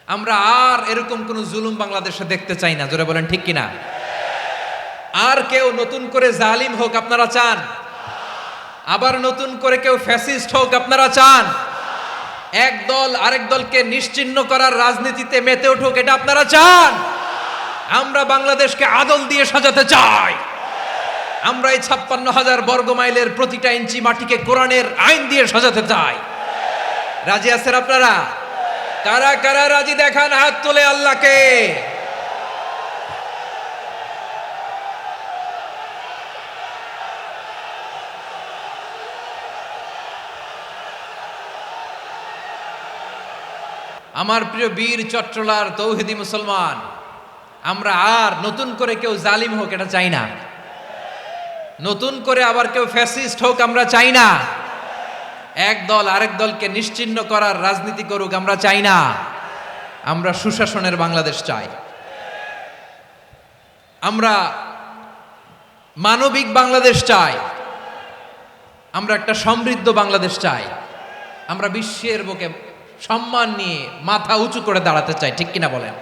আমরা আর এরকম কোন জুলুম বাংলাদেশে দেখতে চাই না, জোরে বলেন ঠিক কিনা? আর কেউ নতুন করে জালিম হোক আপনারা চান? আবার নতুন করে কেউ ফ্যাসিস্ট হোক আপনারা চান? এক দল আরেক দলকে নিশ্চিহ্ন করার রাজনীতিতে মেতে উঠুক, এটা আপনারা চান? আমরা বাংলাদেশকে আদল দিয়ে সাজাতে চাই। আমরা এই 56,000 বর্গ মাইলের প্রতিটা ইঞ্চি মাটিকে কোরআনের আইন দিয়ে সাজাতে চাই। রাজি আছেন আপনারা? কারা কারা রাজি দেখান হাত তুলে আল্লাহকে। আমার প্রিয় বীর চট্টলার তৌহিদি মুসলমান, আমরা আর নতুন করে কেউ জালিম হোক এটা চাই না, নতুন করে আবার কেউ ফ্যাসিস্ট হোক আমরা চাই না, এক দল আরেক দলকে নিশ্চিহ্ন করার রাজনীতি করুক আমরা চাই না। আমরা সুশাসনের বাংলাদেশ চাই, আমরা মানবিক বাংলাদেশ চাই, আমরা একটা সমৃদ্ধ বাংলাদেশ চাই, আমরা বিশ্বের বুকে সম্মান নিয়ে মাথা উঁচু করে দাঁড়াতে চাই, ঠিক কিনা বলেন?